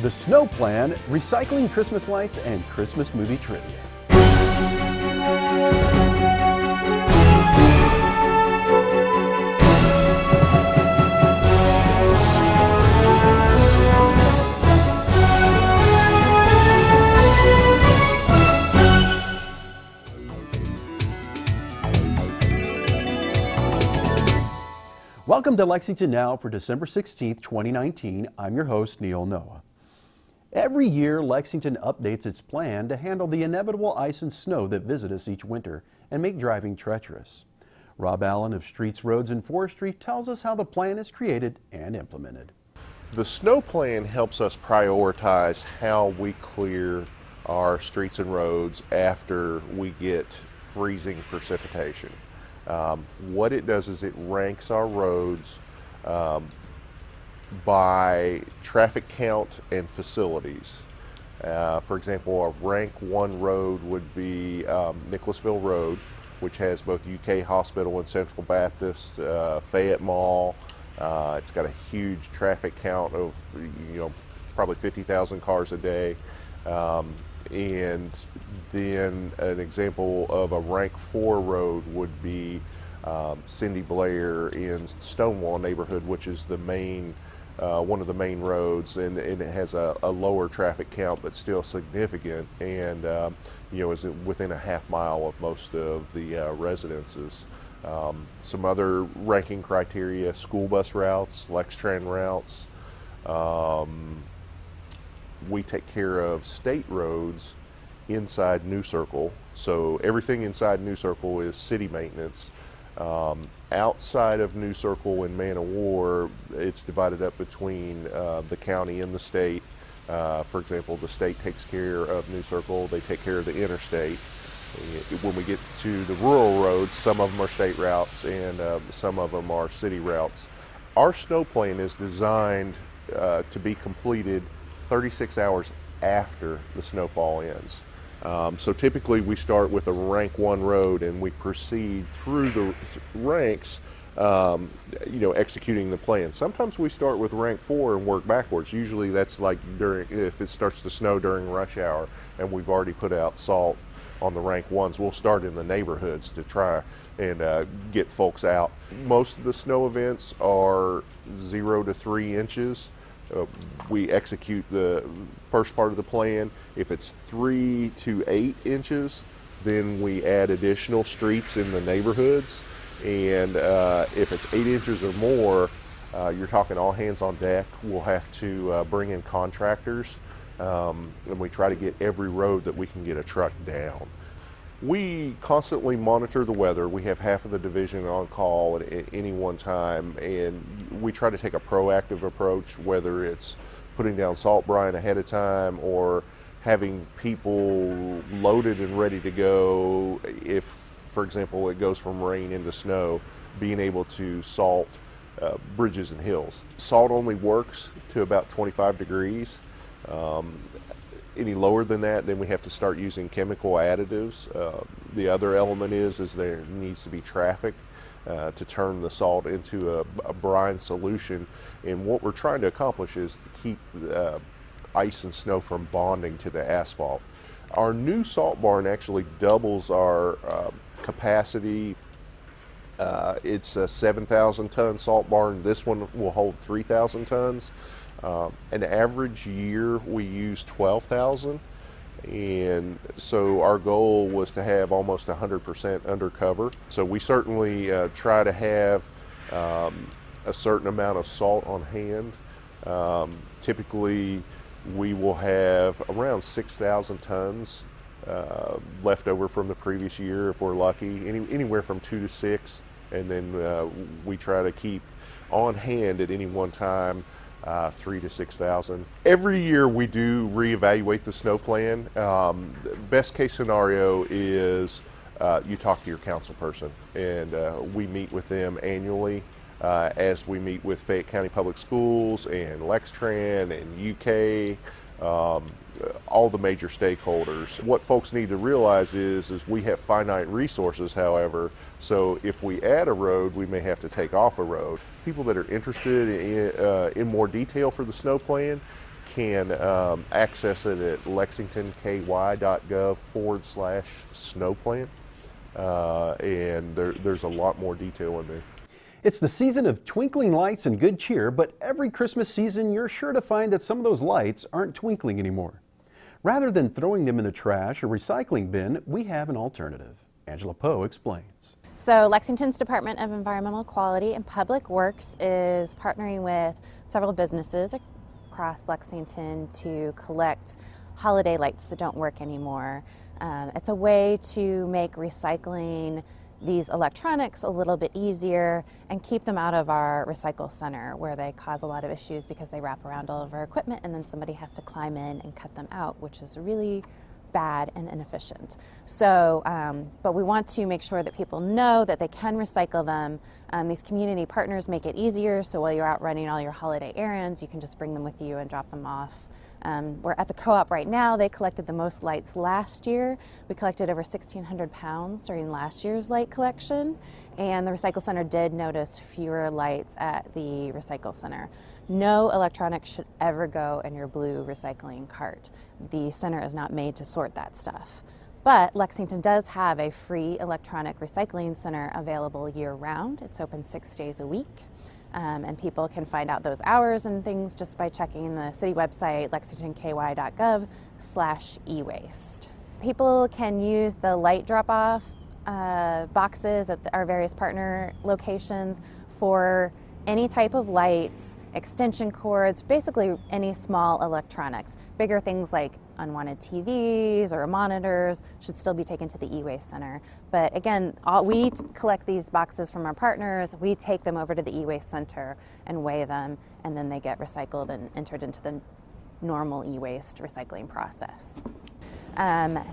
The Snow Plan, recycling Christmas lights and Christmas movie trivia. Welcome to Lexington Now for December 16th, 2019. I'm your host, Neil Noah. Every year, Lexington updates its plan to handle the inevitable ice and snow that visit us each winter and make driving treacherous. Rob Allen of Streets, Roads, and Forestry tells us how the plan is created and implemented. The snow plan helps us prioritize how we clear our streets and roads after we get freezing precipitation. What it does is it ranks our roads by traffic count and facilities. For example, a rank 1 road would be Nicholasville Road, which has both UK Hospital and Central Baptist, Fayette Mall. It's got a huge traffic count of probably 50,000 cars a day. And then an example of a rank 4 road would be Cindy Blair in Stonewall neighborhood, which is the main one of the main roads, and it has a lower traffic count but still significant, and is within a half mile of most of the residences. Some other ranking criteria: school bus routes, Lexington routes. We take care of state roads inside New Circle, so everything inside New Circle is city maintenance. Outside of New Circle and Man of War, it's divided up between the county and the state. For example, the state takes care of New Circle, they take care of the interstate. When we get to the rural roads, some of them are state routes and some of them are city routes. Our snow plan is designed to be completed 36 hours after the snowfall ends. So typically we start with a rank 1 road and we proceed through the ranks, executing the plan. Sometimes we start with rank 4 and work backwards. Usually that's like if it starts to snow during rush hour and we've already put out salt on the rank 1s, we'll start in the neighborhoods to try and get folks out. Most of the snow events are 0 to 3 inches. We execute the first part of the plan. If it's 3 to 8 inches, then we add additional streets in the neighborhoods. And if it's 8 inches or more, you're talking all hands on deck. We'll have to bring in contractors, and we try to get every road that we can get a truck down. We constantly monitor the weather. We have half of the division on call at any one time, and we try to take a proactive approach, whether it's putting down salt brine ahead of time or having people loaded and ready to go. If, for example, it goes from rain into snow, being able to salt bridges and hills. Salt only works to about 25 degrees. Any lower than that, then we have to start using chemical additives. The other element is there needs to be traffic to turn the salt into a brine solution. And what we're trying to accomplish is to keep ice and snow from bonding to the asphalt. Our new salt barn actually doubles our capacity. It's a 7,000 ton salt barn. This one will hold 3,000 tons. An average year we use 12,000, and so our goal was to have almost 100% undercover. So we certainly try to have a certain amount of salt on hand. Typically we will have around 6,000 tons left over from the previous year if we're lucky, anywhere from 2 to 6, and then we try to keep on hand at any one time 3,000 to 6,000. Every year we do reevaluate the snow plan. The best case scenario is you talk to your council person, and we meet with them annually as we meet with Fayette County Public Schools and Lexington and UK, all the major stakeholders. What folks need to realize is we have finite resources, however, so if we add a road, we may have to take off a road. People that are interested in more detail for the snow plan can access it at lexingtonky.gov/snowplan, and there's a lot more detail in there. It's the season of twinkling lights and good cheer, but every Christmas season you're sure to find that some of those lights aren't twinkling anymore. Rather than throwing them in the trash or recycling bin, we have an alternative. Angela Poe explains. So Lexington's Department of Environmental Quality and Public Works is partnering with several businesses across Lexington to collect holiday lights that don't work anymore. It's a way to make recycling these electronics a little bit easier and keep them out of our recycle center, where they cause a lot of issues because they wrap around all of our equipment and then somebody has to climb in and cut them out, which is really bad and inefficient. So, but we want to make sure that people know that they can recycle them. These community partners make it easier, so while you're out running all your holiday errands, you can just bring them with you and drop them off. We're at the co-op right now. They collected the most lights last year. We collected over 1,600 pounds during last year's light collection, and the recycle center did notice fewer lights at the recycle center. No electronics should ever go in your blue recycling cart. The center is not made to sort that stuff. But Lexington does have a free electronic recycling center available year-round. It's open 6 days a week. And people can find out those hours and things just by checking the city website, lexingtonky.gov/ewaste. People can use the light drop-off boxes at our various partner locations for any type of lights, extension cords, basically any small electronics. Bigger things like unwanted TVs or monitors should still be taken to the e-waste center. But again, we collect these boxes from our partners, we take them over to the e-waste center and weigh them, and then they get recycled and entered into the normal e-waste recycling process.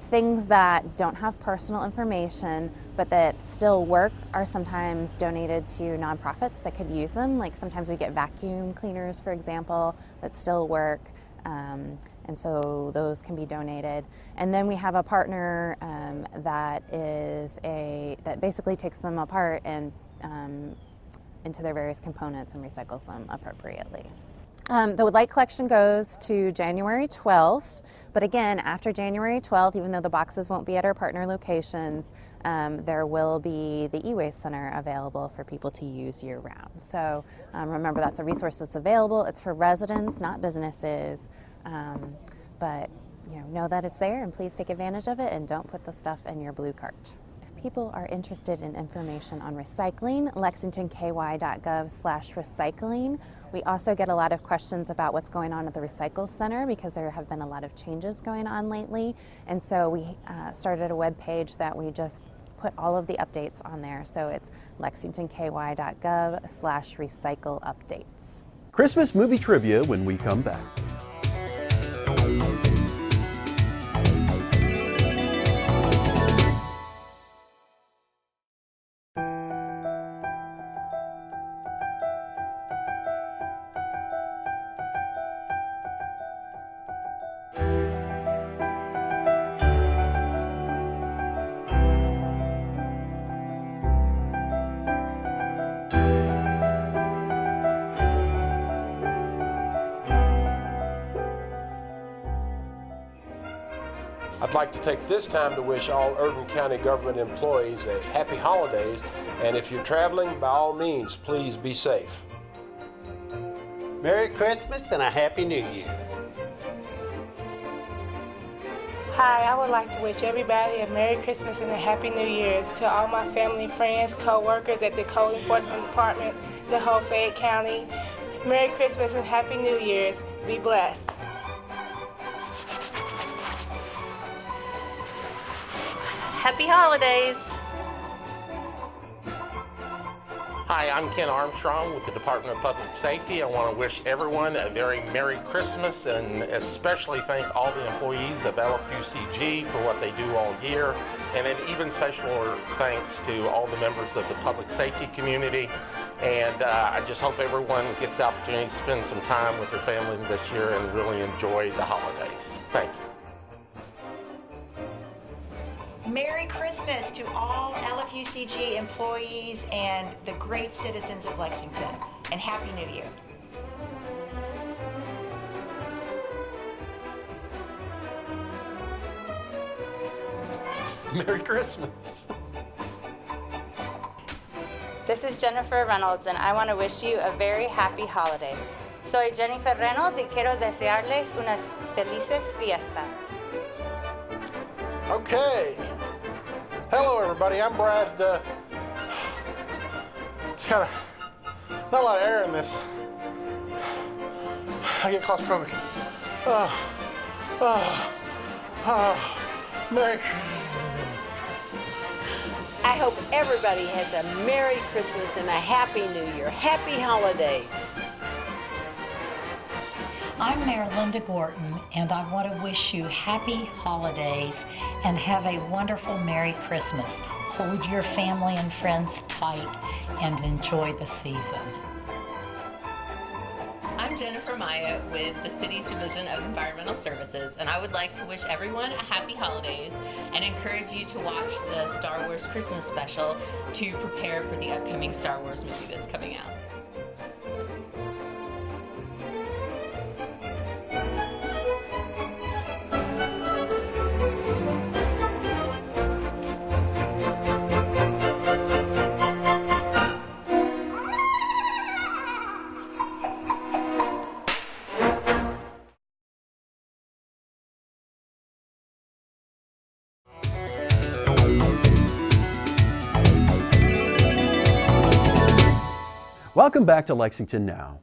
Things that don't have personal information but that still work are sometimes donated to nonprofits that could use them. Like sometimes we get vacuum cleaners, for example, that still work, and so those can be donated. And then we have a partner that basically takes them apart and into their various components and recycles them appropriately. The light collection goes to January 12th. But again, after January 12th, even though the boxes won't be at our partner locations, there will be the e-waste center available for people to use year-round. So remember, that's a resource that's available. It's for residents, not businesses. But know that it's there, and please take advantage of it, and don't put the stuff in your blue cart. If people are interested in information on recycling, lexingtonky.gov/recycling. We also get a lot of questions about what's going on at the recycle center because there have been a lot of changes going on lately. And so we started a web page that we just put all of the updates on there. So it's lexingtonky.gov/recycle updates. Christmas movie trivia when we come back. I'd like to take this time to wish all Urban County government employees a happy holidays, and if you're traveling, by all means, please be safe. Merry Christmas and a Happy New Year. Hi, I would like to wish everybody a Merry Christmas and a Happy New Year's to all my family, friends, co-workers at the Code Enforcement Department, the whole Fayette County. Merry Christmas and Happy New Year's. Be blessed. Happy holidays! Hi, I'm Ken Armstrong with the Department of Public Safety. I want to wish everyone a very Merry Christmas and especially thank all the employees of LFUCG for what they do all year. And an even special thanks to all the members of the public safety community. And I just hope everyone gets the opportunity to spend some time with their family this year and really enjoy the holidays. Thank you. Merry Christmas to all LFUCG employees and the great citizens of Lexington, and Happy New Year. Merry Christmas. This is Jennifer Reynolds, and I want to wish you a very happy holiday. Soy Jennifer Reynolds y quiero desearles unas felices fiestas. Okay. Hello, everybody. I'm Brad. It's kind of not a lot of air in this. I get claustrophobic. Merry I hope everybody has a Merry Christmas and a Happy New Year. Happy holidays. I'm Mayor Linda Gorton, and I want to wish you happy holidays and have a wonderful Merry Christmas. Hold your family and friends tight and enjoy the season. I'm Jennifer Maya with the city's Division of Environmental Services, and I would like to wish everyone a happy holidays and encourage you to watch the Star Wars Christmas special to prepare for the upcoming Star Wars movie that's coming out. Welcome back to Lexington Now.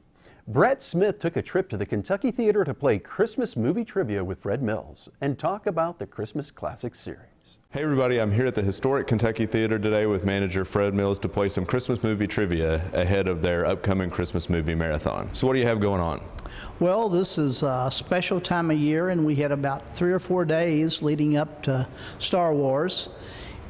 Brett Smith took a trip to the Kentucky Theater to play Christmas movie trivia with Fred Mills and talk about the Christmas Classic series. Hey everybody, I'm here at the historic Kentucky Theater today with manager Fred Mills to play some Christmas movie trivia ahead of their upcoming Christmas movie marathon. So what do you have going on? Well, this is a special time of year, and we had about 3 or 4 days leading up to Star Wars.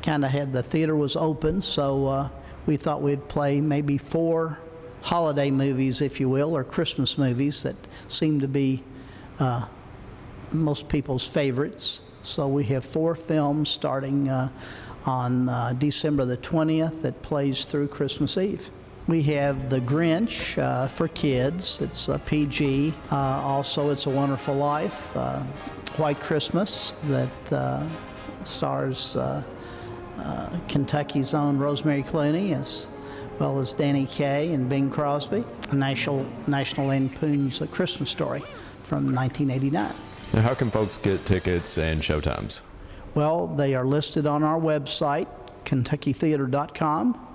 Kind of had the theater was open, so we thought we'd play maybe 4 holiday movies, if you will, or Christmas movies that seem to be most people's favorites. So we have 4 films starting on December the 20th that plays through Christmas Eve. We have The Grinch for kids. It's PG. Also, It's a Wonderful Life. White Christmas that stars Kentucky's own Rosemary Clooney as well as Danny Kaye and Bing Crosby. National Lampoon's A Christmas Story from 1989. Now, how can folks get tickets and showtimes? Well, they are listed on our website, KentuckyTheater.com.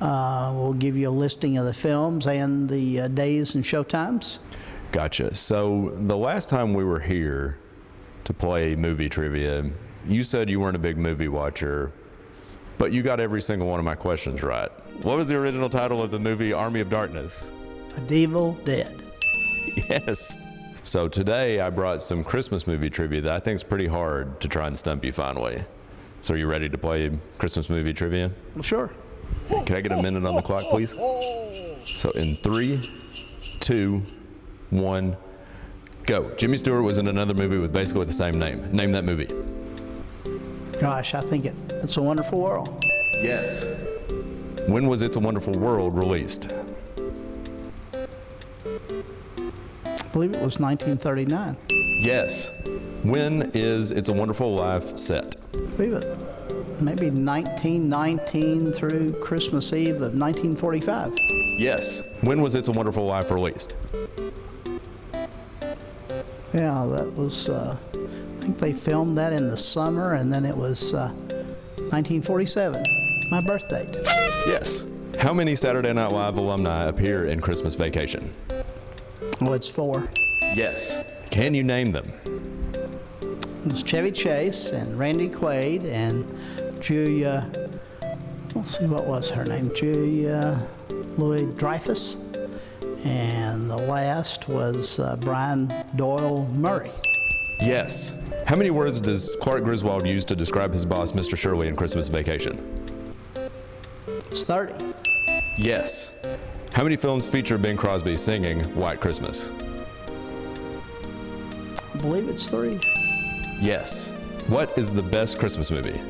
We'll give you a listing of the films and the days and showtimes. Gotcha. So the last time we were here to play movie trivia, you said you weren't a big movie watcher, but you got every single one of my questions right. What was the original title of the movie Army of Darkness? A Evil Dead. Yes. So today I brought some Christmas movie trivia that I think is pretty hard to try and stump you finally. So are you ready to play Christmas movie trivia? Well, sure. Can I get a minute on the clock, please? So in 3, 2, 1, go. Jimmy Stewart was in another movie with basically the same name. Name that movie. Gosh, I think it's a Wonderful World. Yes. When was It's a Wonderful World released? I believe it was 1939. Yes. When is It's a Wonderful Life set? I believe it maybe 1919 through Christmas Eve of 1945. Yes. When was It's a Wonderful Life released? Yeah, that was, I think they filmed that in the summer, and then it was 1947, my birth date. Yes. How many Saturday Night Live alumni appear in Christmas Vacation? Oh, it's 4. Yes. Can you name them? It was Chevy Chase and Randy Quaid and Julia, let's see, what was her name? Julia Louis-Dreyfus. And the last was Brian Doyle Murray. Yes. How many words does Clark Griswold use to describe his boss, Mr. Shirley, in Christmas Vacation? It's 30. Yes. How many films feature Bing Crosby singing White Christmas? I believe it's 3. Yes. What is the best Christmas movie?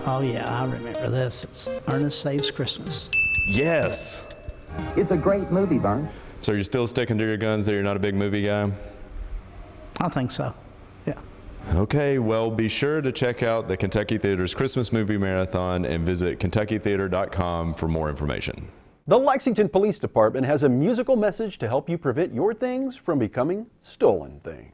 Oh yeah, I remember this. It's Ernest Saves Christmas. Yes. It's a great movie, Vern. So you're still sticking to your guns that you're not a big movie guy? I think so, yeah. Okay, well, be sure to check out the Kentucky Theater's Christmas Movie Marathon and visit kentuckytheater.com for more information. The Lexington Police Department has a musical message to help you prevent your things from becoming stolen things.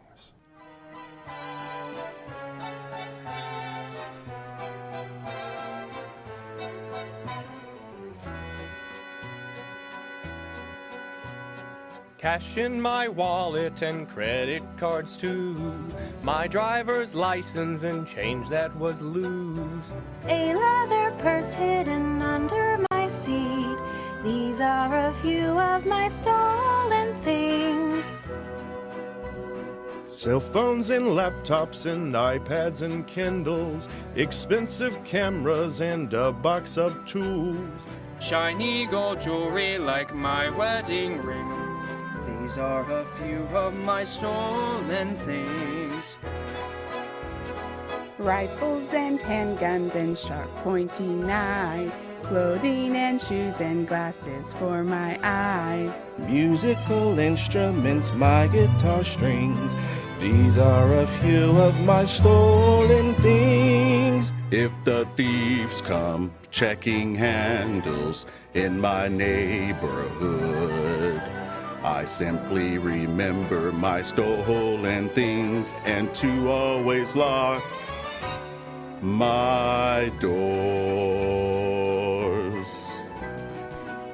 Cash in my wallet and credit cards too. My driver's license and change that was loose. A leather purse hidden under my seat. These are a few of my stolen things. Cell phones and laptops and iPads and Kindles. Expensive cameras and a box of tools. Shiny gold jewelry like my wedding ring. These are a few of my stolen things. Rifles and handguns and sharp pointy knives. Clothing and shoes and glasses for my eyes. Musical instruments, my guitar strings. These are a few of my stolen things. If the thieves come checking handles in my neighborhood, I simply remember my stolen things and to always lock my doors.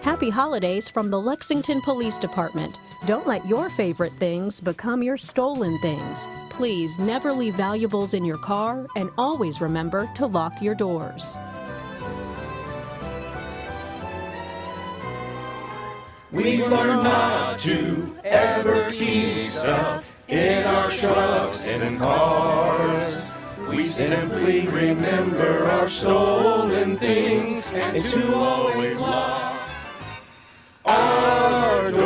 Happy holidays from the Lexington Police Department. Don't let your favorite things become your stolen things. Please never leave valuables in your car and always remember to lock your doors. We've learned not to ever keep stuff in our trucks and cars. We simply remember our stolen things and to always lock our doors.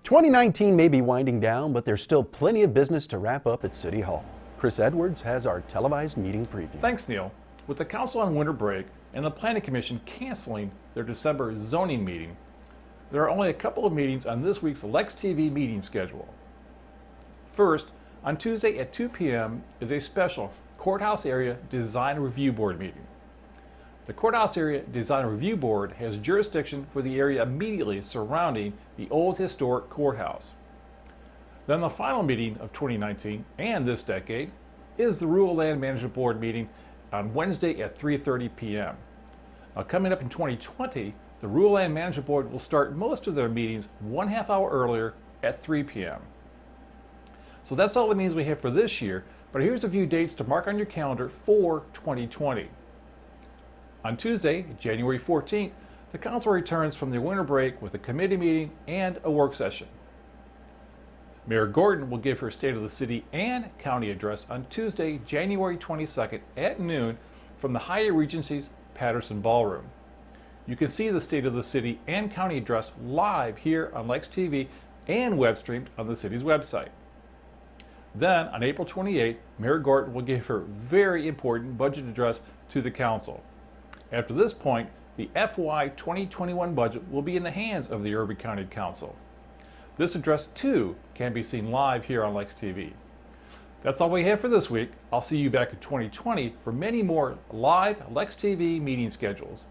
2019 may be winding down, but there's still plenty of business to wrap up at City Hall. Chris Edwards has our televised meeting preview. Thanks, Neil. With the council on winter break and the Planning Commission canceling their December zoning meeting, there are only a couple of meetings on this week's Lex TV meeting schedule. First, on Tuesday at 2 p.m. is a special Courthouse Area Design Review Board meeting. The Courthouse Area Design Review Board has jurisdiction for the area immediately surrounding the old historic courthouse. Then the final meeting of 2019 and this decade is the Rural Land Management Board meeting on Wednesday at 3:30 p.m. Now, coming up in 2020, the Rural Land Management Board will start most of their meetings 1/2 hour earlier at 3 p.m. So that's all the meetings we have for this year, but here's a few dates to mark on your calendar for 2020. On Tuesday, January 14th, the council returns from their winter break with a committee meeting and a work session. Mayor Gordon will give her State of the City and County address on Tuesday, January 22nd at noon from the Hyatt Regency's Patterson Ballroom. You can see the State of the City and County address live here on Lex TV and web streamed on the city's website. Then, on April 28th, Mayor Gordon will give her very important budget address to the council. After this point, the FY 2021 budget will be in the hands of the Irving County Council. This address, too, can be seen live here on Lex TV. That's all we have for this week. I'll see you back in 2020 for many more live Lex TV meeting schedules.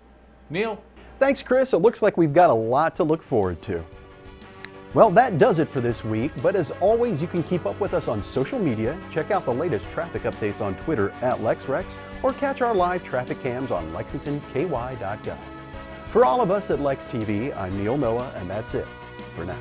Neil? Thanks, Chris. It looks like we've got a lot to look forward to. Well, that does it for this week, but as always, you can keep up with us on social media, check out the latest traffic updates on Twitter at LexRex, or catch our live traffic cams on LexingtonKY.gov. For all of us at Lex TV, I'm Neil Noah, and that's it for now.